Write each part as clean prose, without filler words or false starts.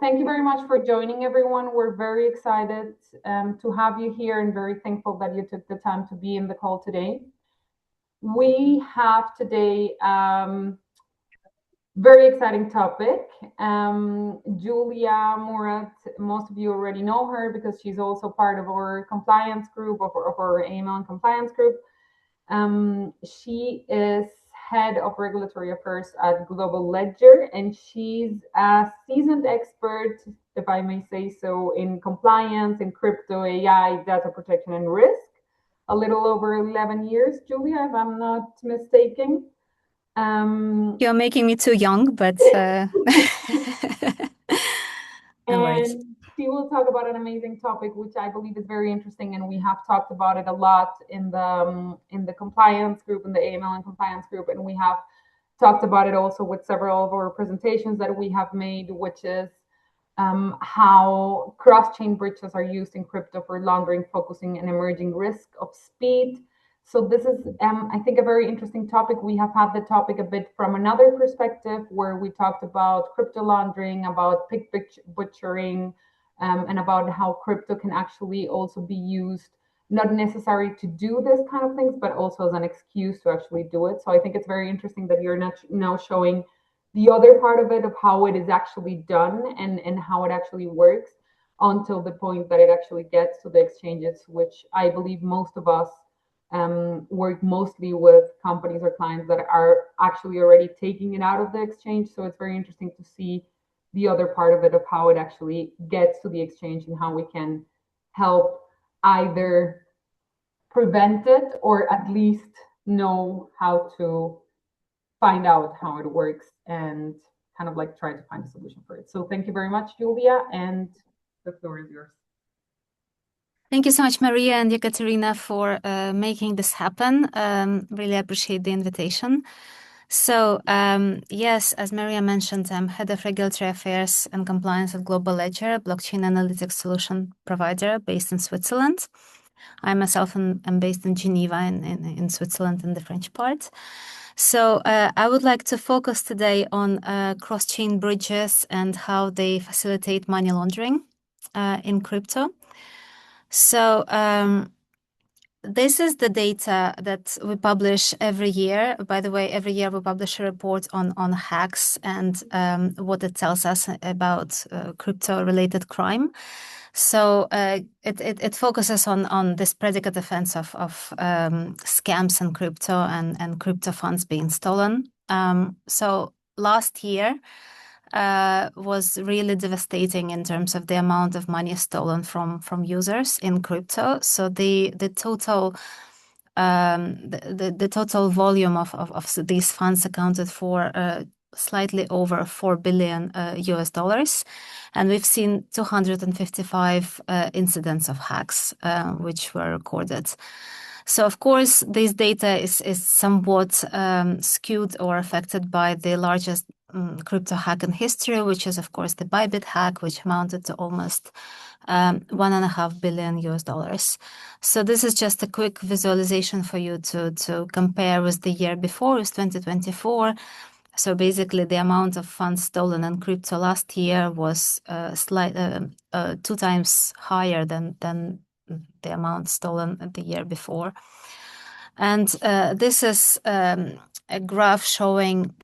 Thank you very much for joining, everyone. We're very excited to have you here and very thankful that you took the time to be in the call today. We have today very exciting topic. Yulia Murat, most of you already know her because she's also part of our compliance group, of our AML and compliance group. She is head of regulatory affairs at Global Ledger, and she's a seasoned expert, if I may say so, in compliance, in crypto, AI, data protection, and risk. A little over 11 years, Julia, if I'm not mistaken. You're making me too young, but no worries. And she will talk about an amazing topic, which I believe is very interesting, and we have talked about it a lot in the compliance group, in the AML and compliance group, and we have talked about it also with several of our presentations that we have made, which is how cross-chain bridges are used in crypto for laundering, focusing on emerging risk of speed. So this is, I think, a very interesting topic. We have had the topic a bit from another perspective, where we talked about crypto laundering, about pig butchering, and about how crypto can actually also be used, not necessary to do this kind of things, but also as an excuse to actually do it. So I think it's very interesting that you're now showing the other part of it, of how it is actually done and how it actually works, until the point that it actually gets to the exchanges, which I believe most of us work mostly with companies or clients that are actually already taking it out of the exchange. So it's very interesting to see the other part of it, of how it actually gets to the exchange and how we can help either prevent it or at least know how to find out how it works and kind of like try to find a solution for it. So thank you very much, Julia, and the floor is yours. Thank you so much, Maria and Ekaterina, for making this happen. Really appreciate the invitation. So, yes, as Maria mentioned, I'm head of regulatory affairs and compliance at Global Ledger, a blockchain analytics solution provider based in Switzerland. I myself am based in Geneva in Switzerland, in the French part. So I would like to focus today on cross-chain bridges and how they facilitate money laundering in crypto. So this is the data that we publish every year. By the way, every year we publish a report on hacks and what it tells us about crypto-related crime. So it focuses on this predicate offense of scams in crypto and crypto funds being stolen. So last year was really devastating in terms of the amount of money stolen from users in crypto. So the total the total volume of these funds accounted for slightly over 4 billion US dollars. And we've seen 255 incidents of hacks which were recorded. So, of course, this data is somewhat skewed or affected by the largest crypto hack in history, which is, of course, the Bybit hack, which amounted to almost 1.5 billion US dollars. So this is just a quick visualization for you to compare with the year before, with 2024. So basically, the amount of funds stolen in crypto last year was 2 times higher than the amount stolen the year before. And this is a graph showing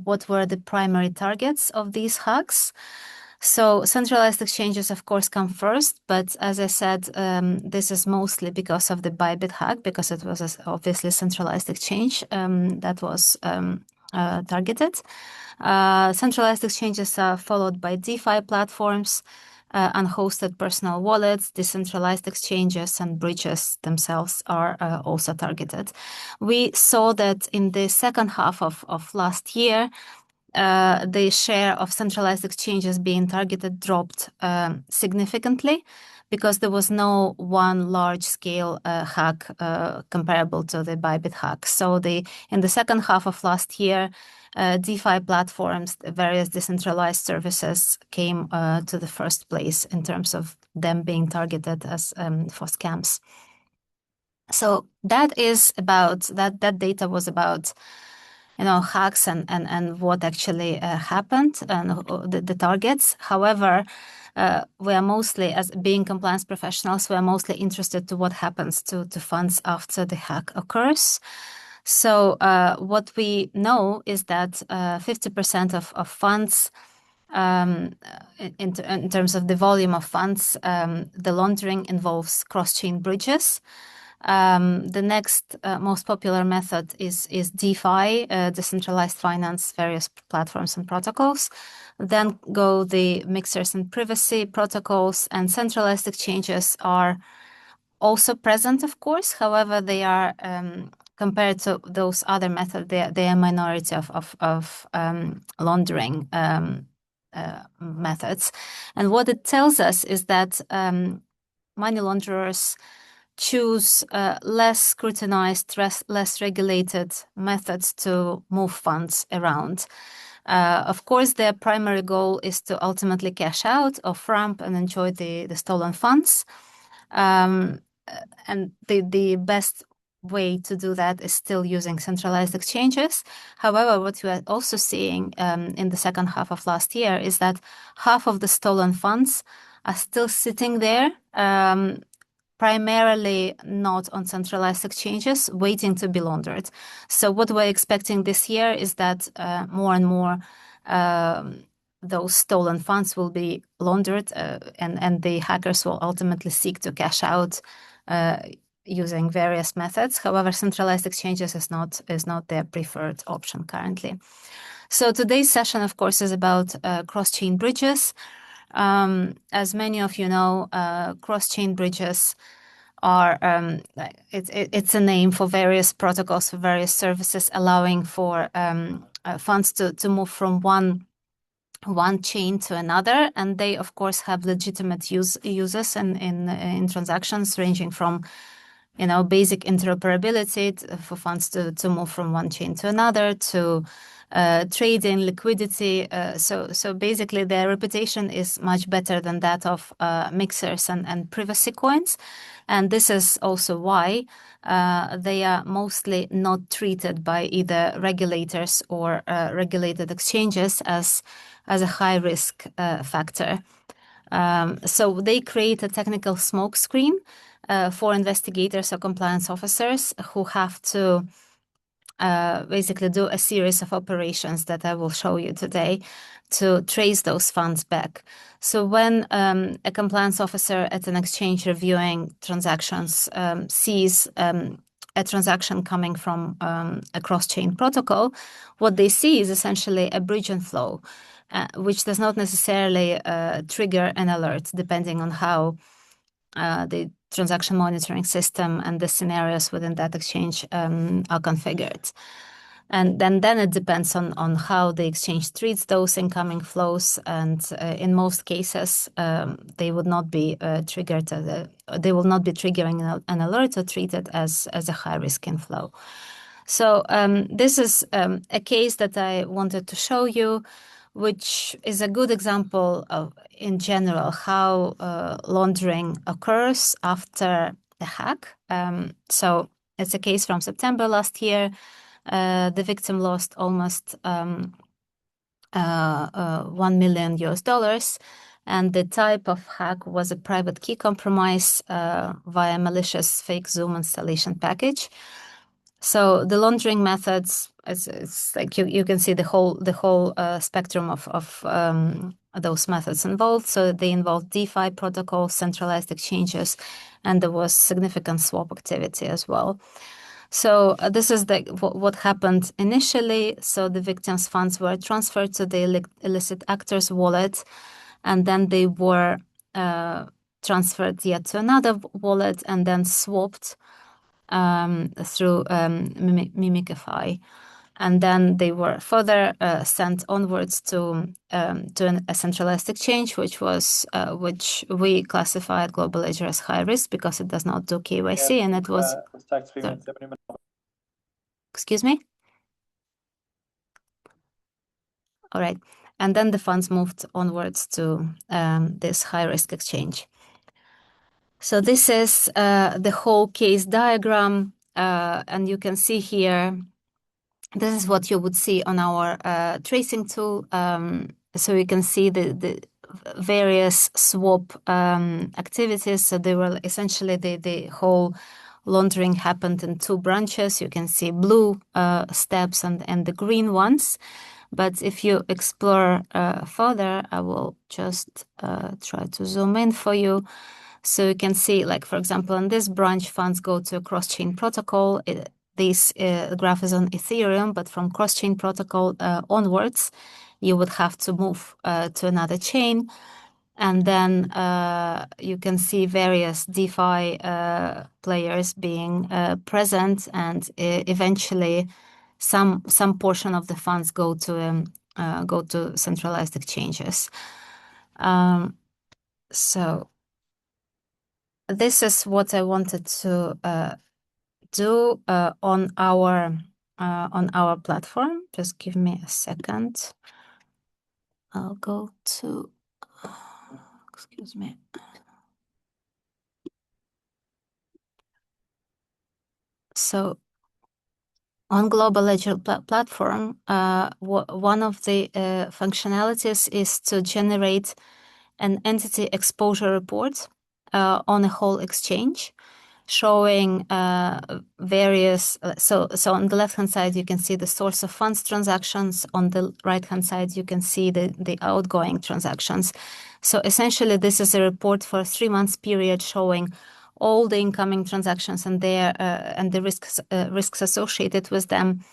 what were the primary targets of these hacks. So centralized exchanges, of course, come first. But as I said, this is mostly because of the Bybit hack, because it was obviously a centralized exchange that was targeted. Centralized exchanges are followed by DeFi platforms, unhosted personal wallets, decentralized exchanges, and bridges themselves are also targeted. We saw that in the second half of last year, the share of centralized exchanges being targeted dropped significantly because there was no one large-scale hack comparable to the Bybit hack. So in the second half of last year, DeFi platforms, various decentralized services came to the first place in terms of them being targeted as for scams. So that data was about hacks and what actually happened and the targets. However, we are mostly, as being compliance professionals, we are mostly interested to what happens to funds after the hack occurs. So what we know is that 50% of funds, in terms of the volume of funds, the laundering involves cross-chain bridges. The next most popular method is DeFi, decentralized finance, various platforms and protocols. Then go the mixers and privacy protocols, and centralized exchanges are also present, of course. However, they are compared to those other methods, they are minority of laundering methods. And what it tells us is that money launderers choose less scrutinized, less regulated methods to move funds around. Of course, their primary goal is to ultimately cash out off ramp and enjoy the stolen funds. And the best way to do that is still using centralized exchanges. However, what we are also seeing in the second half of last year is that half of the stolen funds are still sitting there, primarily not on centralized exchanges, waiting to be laundered. So what we're expecting this year is that more and more those stolen funds will be laundered, and the hackers will ultimately seek to cash out using various methods. However, centralized exchanges is not their preferred option currently. So today's session, of course, is about cross-chain bridges. As many of you know, cross-chain bridges are it's a name for various protocols, for various services, allowing for funds to move from one chain to another, and they of course have legitimate uses in transactions, ranging from basic interoperability for funds to move from one chain to another, to trading, liquidity. So basically, their reputation is much better than that of mixers and privacy coins, and this is also why they are mostly not treated by either regulators or regulated exchanges as a high risk factor. So they create a technical smokescreen for investigators or compliance officers who have to basically do a series of operations that I will show you today to trace those funds back. So when a compliance officer at an exchange reviewing transactions sees a transaction coming from a cross-chain protocol, what they see is essentially a bridge and flow, which does not necessarily trigger an alert, depending on how the transaction monitoring system and the scenarios within that exchange are configured. And then it depends on how the exchange treats those incoming flows. And in most cases, they would not be triggered. They will not be triggering an alert or treated as a high risk inflow. So this is a case that I wanted to show you, which is a good example of, in general, how laundering occurs after a hack. So it's a case from September last year. The victim lost almost $1 million US, and the type of hack was a private key compromise via malicious fake Zoom installation package. So the laundering methods, it's like you can see the whole spectrum of those methods involved. So they involved DeFi protocols, centralized exchanges, and there was significant swap activity as well. So this is what happened initially. So the victim's funds were transferred to the illicit actor's wallet, and then they were transferred yet to another wallet and then swapped through Mimikify. And then they were further sent onwards to a centralized exchange, which we classify at Global Ledger as high risk because it does not do KYC, and it was. Excuse me? All right. And then the funds moved onwards to this high-risk exchange. So this is the whole case diagram, and you can see here this is what you would see on our tracing tool. So you can see the various swap activities. So they were essentially the whole laundering happened in two branches. You can see blue steps and the green ones. But if you explore further, I will just try to zoom in for you. So you can see, like, for example, in this branch, funds go to a cross-chain protocol. This graph is on Ethereum, but from cross-chain protocol onwards, you would have to move to another chain. And then you can see various DeFi players being present, and eventually some portion of the funds go to centralized exchanges. So this is what I wanted to do on our platform. Just give me a second. I'll go to. Excuse me. So on Global Ledger platform, one of the functionalities is to generate an entity exposure report on a whole exchange, showing various. So on the left hand side you can see the source of funds transactions. On the right hand side you can see the outgoing transactions. So essentially this is a report for a 3 months period showing all the incoming transactions and the risks associated with them,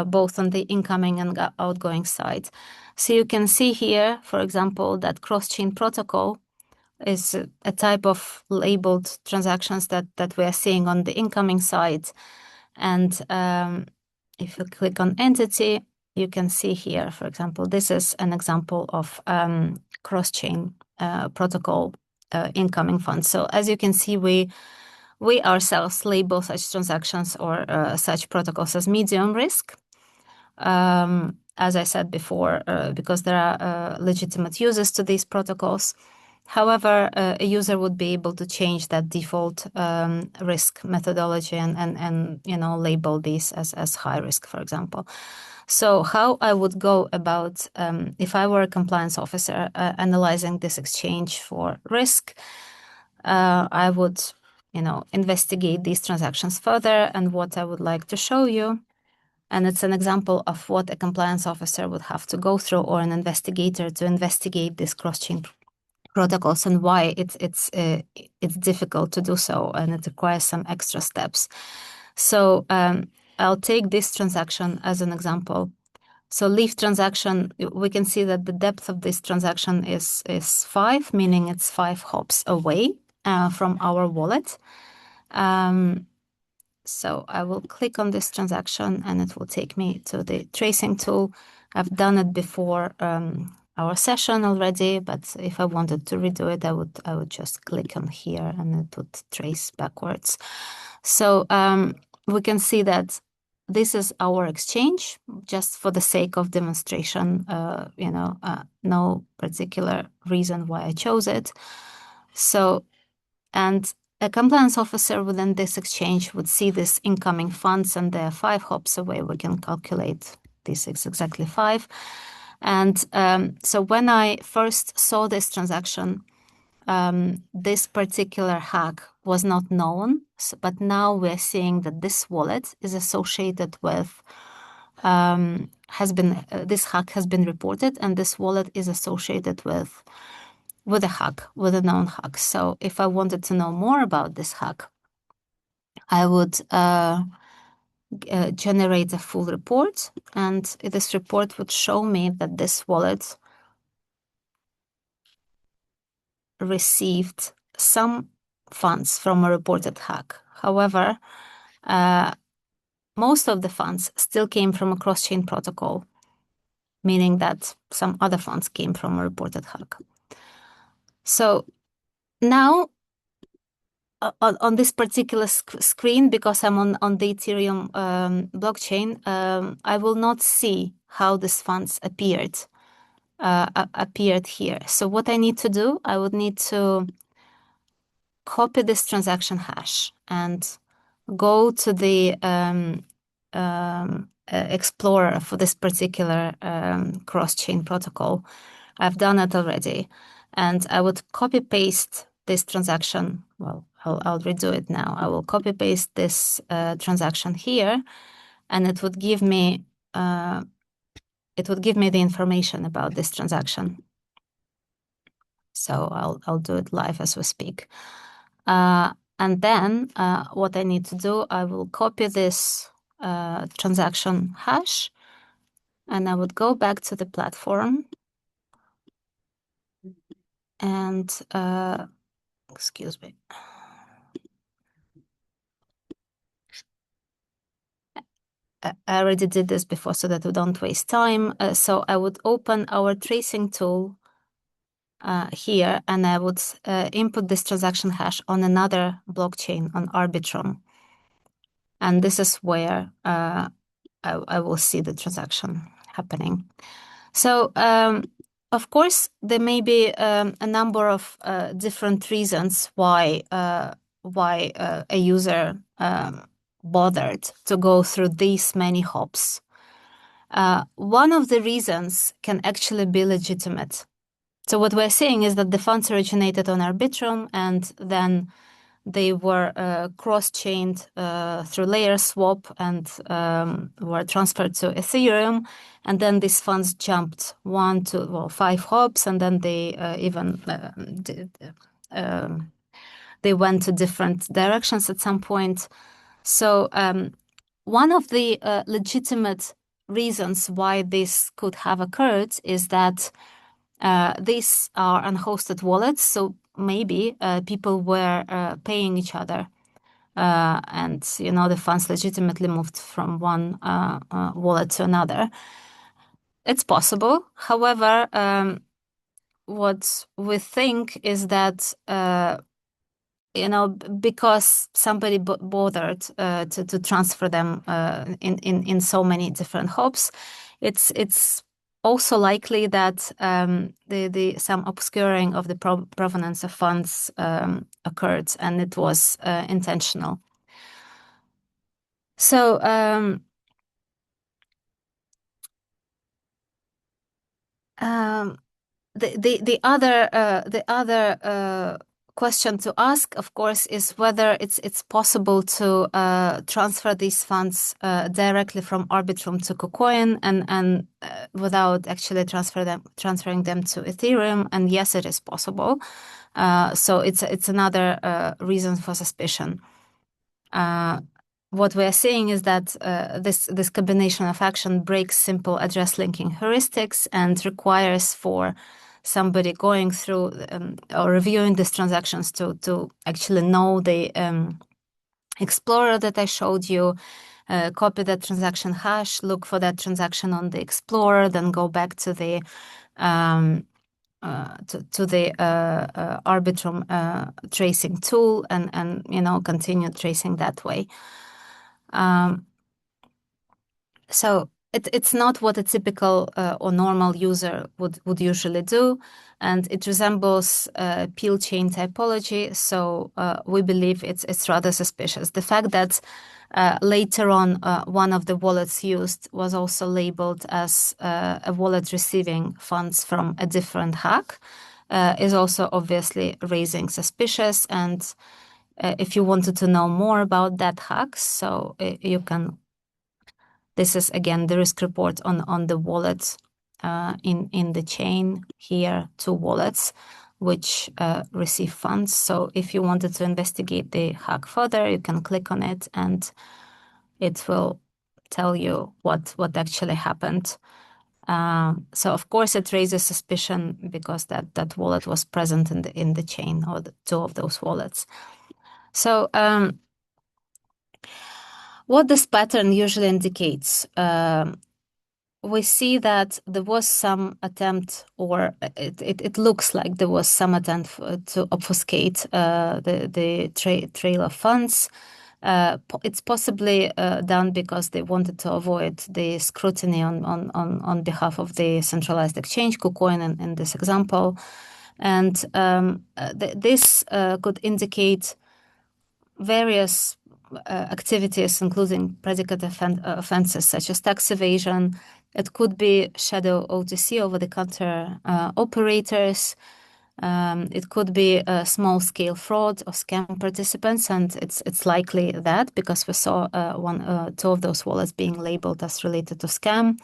both on the incoming and outgoing side. So you can see here, for example, that cross-chain protocol is a type of labeled transactions that we are seeing on the incoming side. And if you click on entity, you can see here, for example, this is an example of cross-chain protocol incoming funds. So as you can see, we ourselves label such transactions or such protocols as medium risk. As I said before, because there are legitimate users to these protocols. However, a user would be able to change that default risk methodology and label these as high risk, for example. So how I would go about, if I were a compliance officer analyzing this exchange for risk, I would investigate these transactions further. And what I would like to show you, and it's an example of what a compliance officer would have to go through, or an investigator to investigate these cross-chain protocols, and why it's difficult to do so, and it requires some extra steps. So I'll take this transaction as an example. So leaf transaction, we can see that the depth of this transaction is 5, meaning it's 5 hops away from our wallet. So I will click on this transaction and it will take me to the tracing tool. I've done it before our session already, but if I wanted to redo it, I would just click on here and it would trace backwards. So we can see that this is our exchange, just for the sake of demonstration, no particular reason why I chose it. So, and a compliance officer within this exchange would see this incoming funds, and they're 5 hops away. We can calculate this is exactly 5. And so when I first saw this transaction, this particular hack was not known, but now we're seeing that this wallet is associated with, this hack has been reported, and this wallet is associated with a hack, with a known hack. So if I wanted to know more about this hack, I would generate a full report, and this report would show me that this wallet received some funds from a reported hack. However, most of the funds still came from a cross-chain protocol, meaning that some other funds came from a reported hack. So now, on this particular screen, because I'm on the Ethereum blockchain, I will not see how these funds appeared here. So what I need to do, I would need to copy this transaction hash and go to the Explorer for this particular cross-chain protocol. I've done it already. And I would copy paste this transaction. Well, I'll redo it now. I will copy paste this transaction here, and it would give me the information about this transaction. So I'll do it live as we speak. And then what I need to do, I will copy this transaction hash, and I would go back to the platform and excuse me. I already did this before so that we don't waste time. So I would open our tracing tool here, and I would input this transaction hash on another blockchain, on Arbitrum. And this is where I will see the transaction happening. So, of course, there may be a number of different reasons why a user bothered to go through these many hops. One of the reasons can actually be legitimate. So what we're saying is that the funds originated on Arbitrum, and then they were cross-chained through layer swap and were transferred to Ethereum. And then these funds jumped 1 to 5 hops, and then they they went to different directions at some point. So one of the legitimate reasons why this could have occurred is that these are unhosted wallets, so maybe people were paying each other, and the funds legitimately moved from one wallet to another. It's possible. However, what we think is that because somebody bothered to transfer them in so many different hops, it's also likely that some obscuring of the provenance of funds occurred, and it was intentional. So the other question to ask, of course, is whether it's possible to transfer these funds directly from Arbitrum to KuCoin and without actually transferring them to Ethereum. And yes, it is possible. So it's another reason for suspicion. What we are seeing is that this combination of action breaks simple address linking heuristics and requires for somebody going through or reviewing these transactions to actually know the explorer that I showed you, copy that transaction hash, look for that transaction on the explorer, then go back to the Arbitrum tracing tool and continue tracing that way. So it's not what a typical or normal user would usually do, and it resembles peel chain typology. So we believe it's rather suspicious. The fact that later on one of the wallets used was also labeled as a wallet receiving funds from a different hack is also obviously raising suspicious. And if you wanted to know more about that hack, so you can. This is again the risk report on the wallets in the chain here, 2 wallets which receive funds. So if you wanted to investigate the hack further, you can click on it and it will tell you what actually happened. So of course it raises suspicion because that wallet was present in the chain, or the 2 of those wallets. So what this pattern usually indicates, we see that there was some attempt, or it looks like there was some attempt to obfuscate the trail of funds. It's possibly done because they wanted to avoid the scrutiny on behalf of the centralized exchange, KuCoin in this example. And this could indicate various activities, including predicate offenses such as tax evasion. It could be shadow OTC, over-the-counter operators. It could be small-scale fraud or scam participants, and it's likely that because we saw two of those wallets being labeled as related to scam,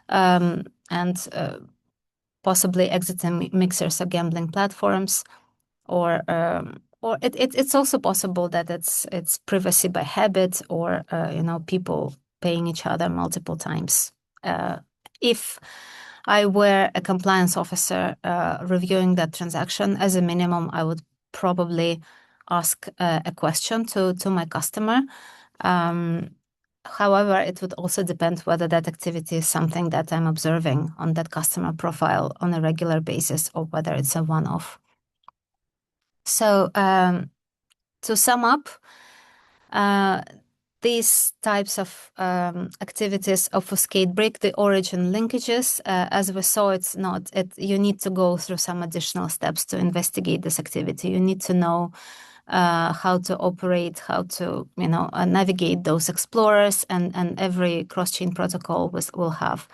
and possibly exiting mixers or gambling platforms, or it's also possible that it's privacy by habit, or people paying each other multiple times. If I were a compliance officer reviewing that transaction, as a minimum, I would probably ask a question to my customer. However, it would also depend whether that activity is something that I'm observing on that customer profile on a regular basis or whether it's a one-off. So to sum up, these types of activities obfuscate, break the origin linkages. As we saw, you need to go through some additional steps to investigate this activity. You need to know how to operate, how to navigate those explorers, and every cross-chain protocol will have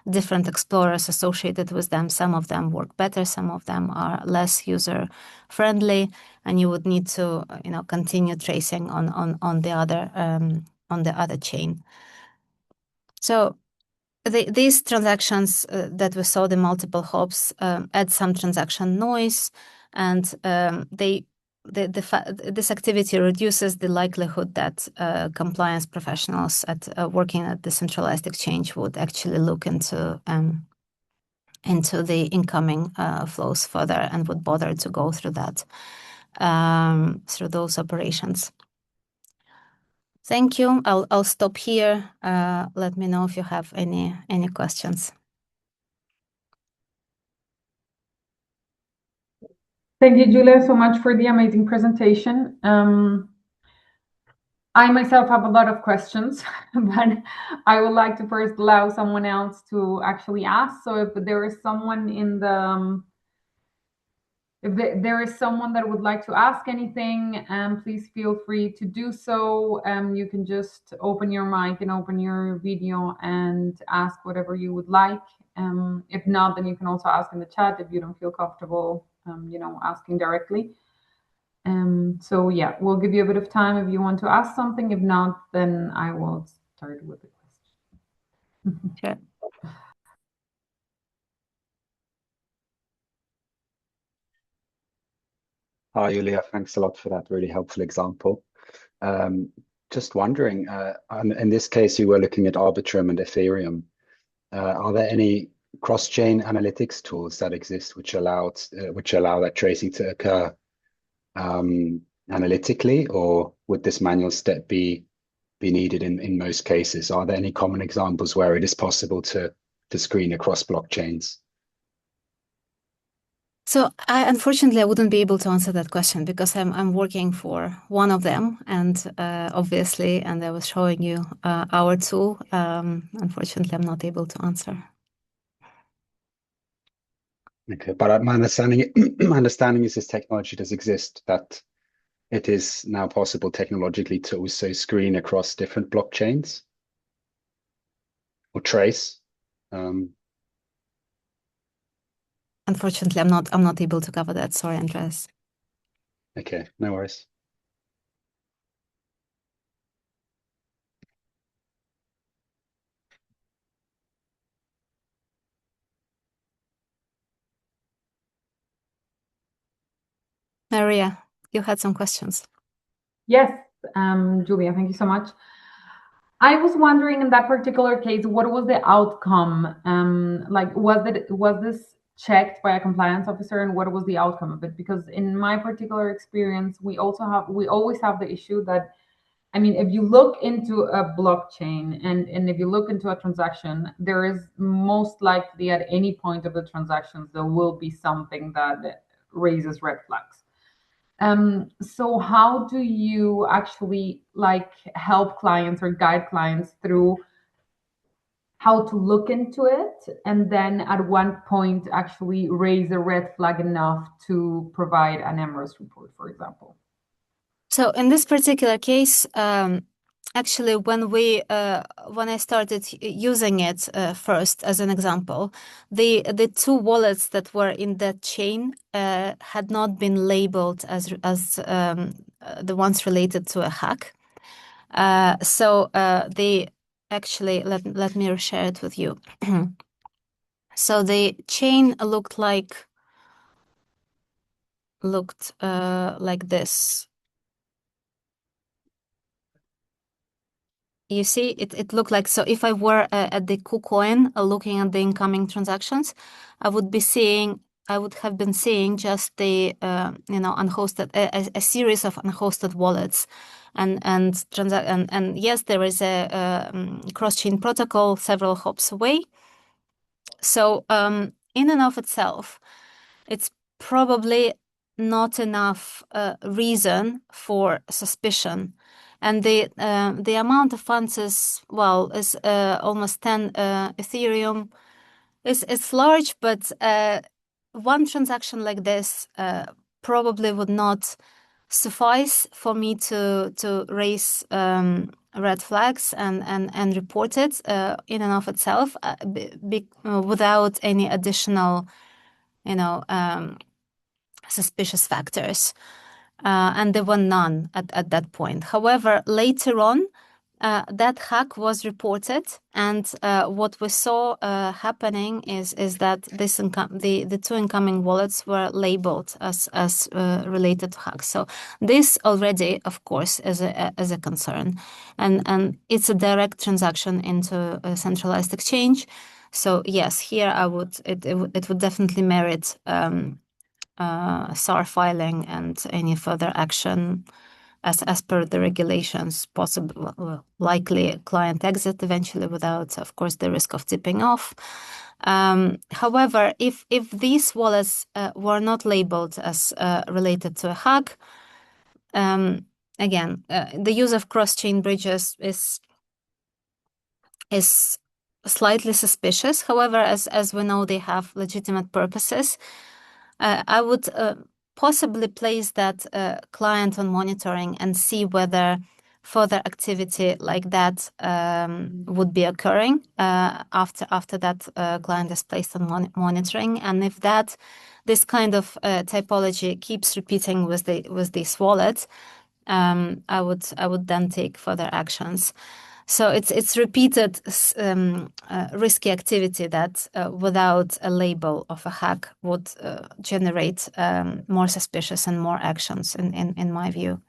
different explorers associated with them. Some of them work better, some of them are less user-friendly, and you would need to continue tracing on the other chain. So these transactions that we saw, the multiple hops, add some transaction noise, and this activity reduces the likelihood that compliance professionals working at the centralized exchange would actually look into the incoming flows further and would bother to go through that through those operations. Thank you. I'll stop here. Let me know if you have any questions. Thank you, Julia, so much for the amazing presentation. I myself have a lot of questions, but I would like to first allow someone else to actually ask. So if there is someone if there is someone that would like to ask anything, please feel free to do so. You can just open your mic and open your video and ask whatever you would like. If not, then you can also ask in the chat if you don't feel comfortable, asking directly. So yeah, we'll give you a bit of time if you want to ask something. If not, then I will start with the question. Sure. Hi, Yulia. Thanks a lot for that really helpful example. Just wondering, in this case, you were looking at Arbitrum and Ethereum. Are there any cross-chain analytics tools that exist which allow that tracing to occur analytically, or would this manual step be needed in most cases? Are there any common examples where it is possible to screen across blockchains? So unfortunately, I wouldn't be able to answer that question because I'm working for one of them, and obviously, and I was showing you our tool. Unfortunately, I'm not able to answer. Okay, but my understanding is this technology does exist, that it is now possible technologically to also screen across different blockchains or trace. Unfortunately, I'm not able to cover that. Sorry, Andreas. Okay, no worries. Maria, you had some questions. Yes, Julia, thank you so much. I was wondering, in that particular case, what was the outcome? Was this checked by a compliance officer, and what was the outcome of it? Because in my particular experience, we always have the issue that, I mean, if you look into a blockchain and if you look into a transaction, there is most likely at any point of the transactions, there will be something that raises red flags. So how do you actually help clients or guide clients through how to look into it, and then at one point actually raise a red flag enough to provide an MROS report, for example? So in this particular case, actually, when I started using it first as an example, the two wallets that were in that chain had not been labeled as the ones related to a hack. So they actually let me share it with you. So the chain looked like this. You see, it looked like, so if I were at the KuCoin looking at the incoming transactions, I would have been seeing just the unhosted a series of unhosted wallets, and yes, there is a cross-chain protocol several hops away. So in and of itself, it's probably not enough reason for suspicion. And the amount of funds is almost 10 Ethereum. It's large, but one transaction like this probably would not suffice for me to raise red flags and report it in and of itself without any additional, suspicious factors. And there were none at that point. However, later on, that hack was reported, and what we saw happening is that the two incoming wallets were labeled as related to hacks. So this already, of course, is a concern, and it's a direct transaction into a centralized exchange. So yes, here it would definitely merit SAR filing and any further action as per the regulations, possible, likely client exit eventually without, of course, the risk of tipping off. However, if these wallets were not labeled as related to a hack, again, the use of cross-chain bridges is slightly suspicious. However, as we know, they have legitimate purposes. I would possibly place that client on monitoring and see whether further activity like that would be occurring after that client is placed on monitoring. And if this kind of typology keeps repeating with these wallets, I would then take further actions. So it's repeated risky activity that without a label of a hack would generate more suspicious and more actions in my view.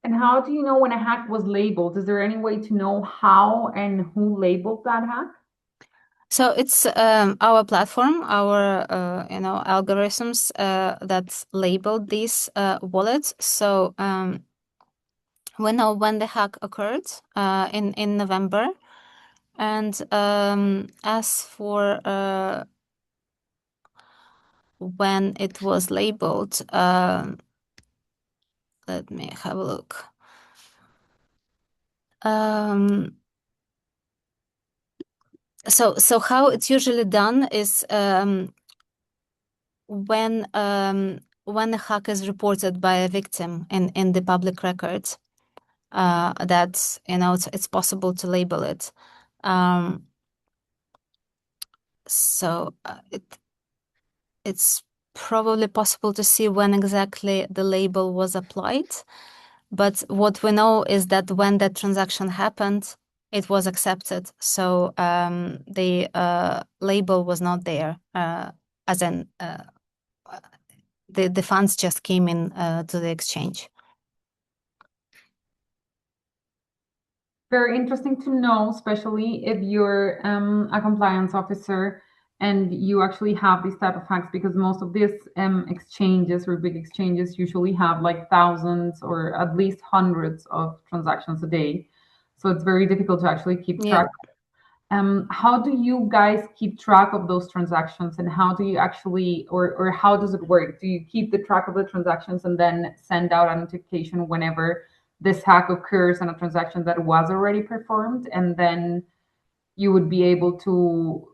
And how do you know when a hack was labeled? Is there any way to know how and who labeled that hack? So it's our platform, our algorithms that labeled these wallets. So we know when the hack occurred in November, and as for when it was labeled, let me have a look. So how it's usually done is when a hack is reported by a victim in the public records, that it's possible to label it. So it's probably possible to see when exactly the label was applied. But what we know is that when that transaction happened, it was accepted. So the label was not there, as in the funds just came in to the exchange. Very interesting to know, especially if you're a compliance officer and you actually have these type of hacks, because most of these exchanges or big exchanges usually have like thousands or at least hundreds of transactions a day. So it's very difficult to actually keep track. How do you guys keep track of those transactions, and how do you actually, or how does it work? Do you keep the track of the transactions and then send out a notification whenever this hack occurs on a transaction that was already performed, and then you would be able to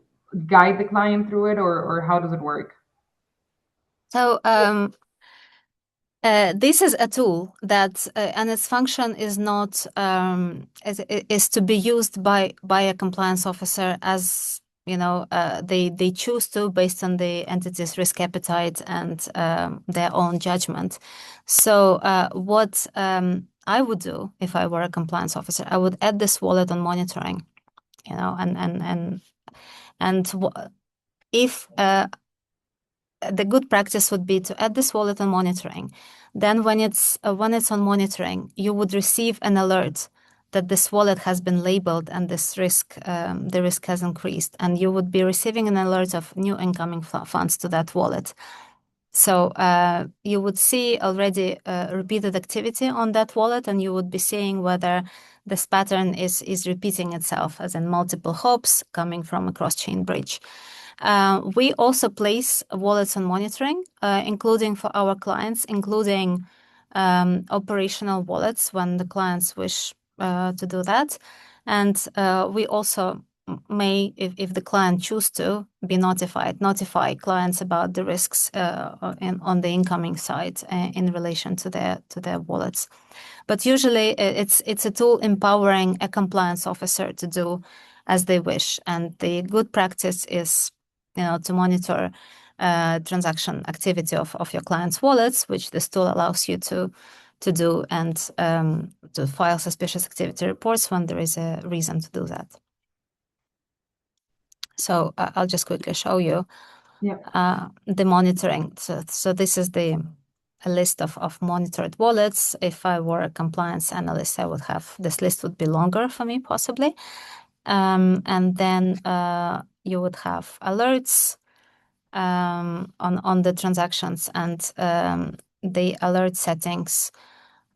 guide the client through it, or how does it work? So This is a tool that, and its function is not is to be used by a compliance officer as they choose to, based on the entity's risk appetite and their own judgment. So what I would do if I were a compliance officer, I would add this wallet on monitoring, if the good practice would be to add this wallet on monitoring. Then when it's on monitoring, you would receive an alert that this wallet has been labeled and this risk, the risk has increased, and you would be receiving an alert of new incoming funds to that wallet. So you would see already repeated activity on that wallet, and you would be seeing whether this pattern is repeating itself, as in multiple hops coming from a cross-chain bridge. We also place wallets on monitoring, including for our clients, including operational wallets when the clients wish to do that. And we also may, if the client choose to, notify clients about the risks on the incoming side in relation to their wallets. But usually it's a tool empowering a compliance officer to do as they wish. And the good practice is to monitor transaction activity of your client's wallets, which this tool allows you to do, and to file suspicious activity reports when there is a reason to do that. So I'll just quickly show you the monitoring. So this is a list of monitored wallets. If I were a compliance analyst, I would have, this list would be longer for me, possibly. And then you would have alerts on the transactions, and the alert settings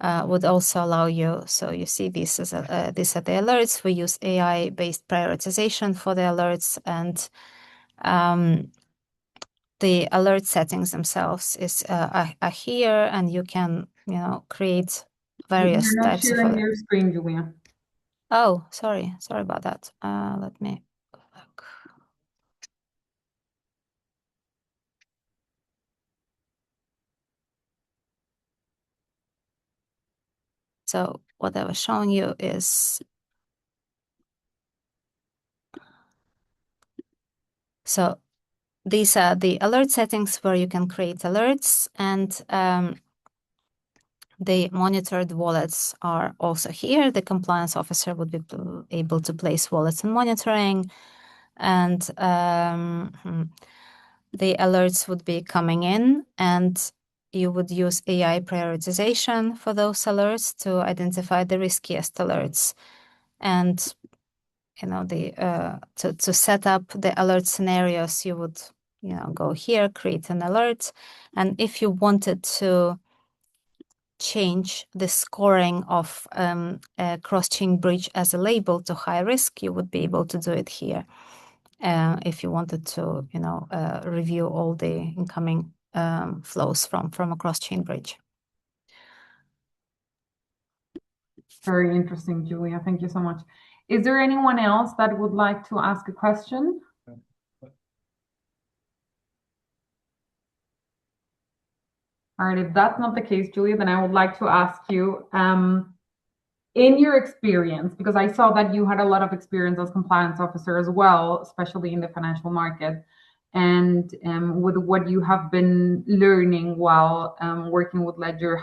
would also allow you. So you see these are the alerts. We use AI-based prioritization for the alerts, and the alert settings themselves are here, and you can create various You're not types of. sharing your screen, Julia. Oh, sorry about that. Let me look. So what I was showing you is, so these are the alert settings where you can create alerts, and the monitored wallets are also here. The compliance officer would be able to place wallets in monitoring, and the alerts would be coming in, and you would use AI prioritization for those alerts to identify the riskiest alerts. And to set up the alert scenarios, you would go here, create an alert, and if you wanted to change the scoring of a cross-chain bridge as a label to high risk, you would be able to do it here. If you wanted to, review all the incoming flows from a cross-chain bridge. Very interesting, Julia. Thank you so much. Is there anyone else that would like to ask a question? All right, if that's not the case, Julia, then I would like to ask you, in your experience, because I saw that you had a lot of experience as compliance officer as well, especially in the financial market, and with what you have been learning while working with Ledger,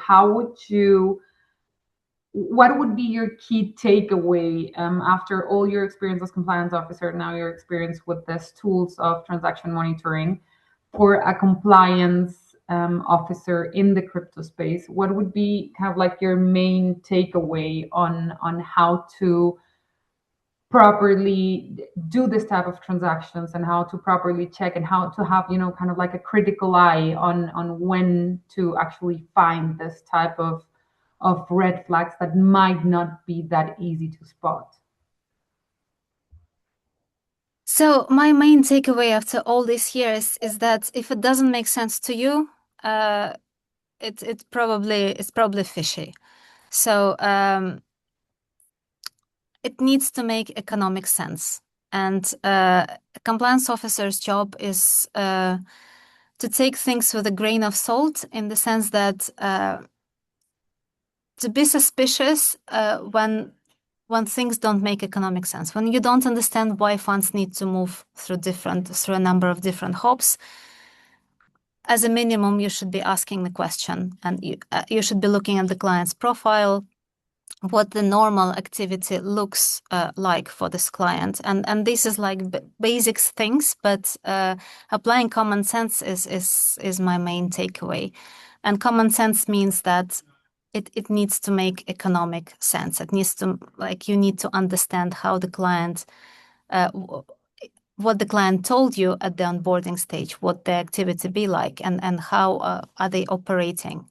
what would be your key takeaway after all your experience as compliance officer, now your experience with these tools of transaction monitoring for a compliance officer in the crypto space? What would be kind of like your main takeaway on how to properly do this type of transactions, and how to properly check, and how to have kind of like a critical eye on when to actually find this type of red flags that might not be that easy to spot? So my main takeaway after all these years is that if it doesn't make sense to you, it's probably fishy. So it needs to make economic sense, and a compliance officer's job is to take things with a grain of salt, in the sense that to be suspicious when things don't make economic sense, when you don't understand why funds need to move through a number of different hopes. As a minimum, you should be asking the question, and you should be looking at the client's profile, what the normal activity looks like for this client, and this is like basic things, but applying common sense is my main takeaway. And common sense means that it needs to make economic sense. It needs to, like, you need to understand how the client, what the client told you at the onboarding stage, what the activity be like, and how are they operating,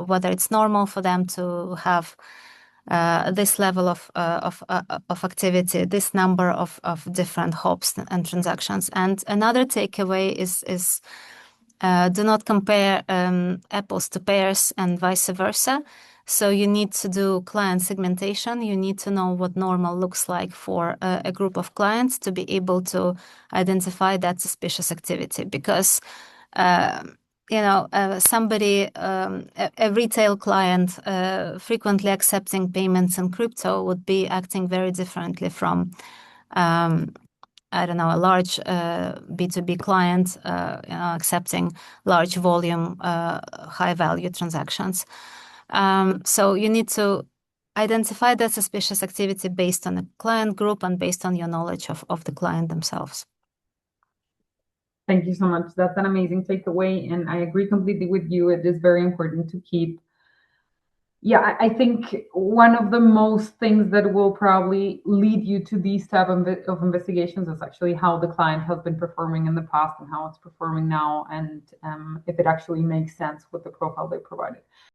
whether it's normal for them to have this level of activity, this number of different hops and transactions. And another takeaway is do not compare apples to pears and vice versa. So you need to do client segmentation. You need to know what normal looks like for a group of clients to be able to identify that suspicious activity. Because somebody, a retail client frequently accepting payments in crypto would be acting very differently from I don't know, a large B2B client accepting large volume, high value transactions. So you need to identify that suspicious activity based on the client group and based on your knowledge of the client themselves. Thank you so much. That's an amazing takeaway, and I agree completely with you. It is very important to keep. Yeah, I think one of the most things that will probably lead you to these type of investigations is actually how the client has been performing in the past and how it's performing now, and if it actually makes sense with the profile they provided.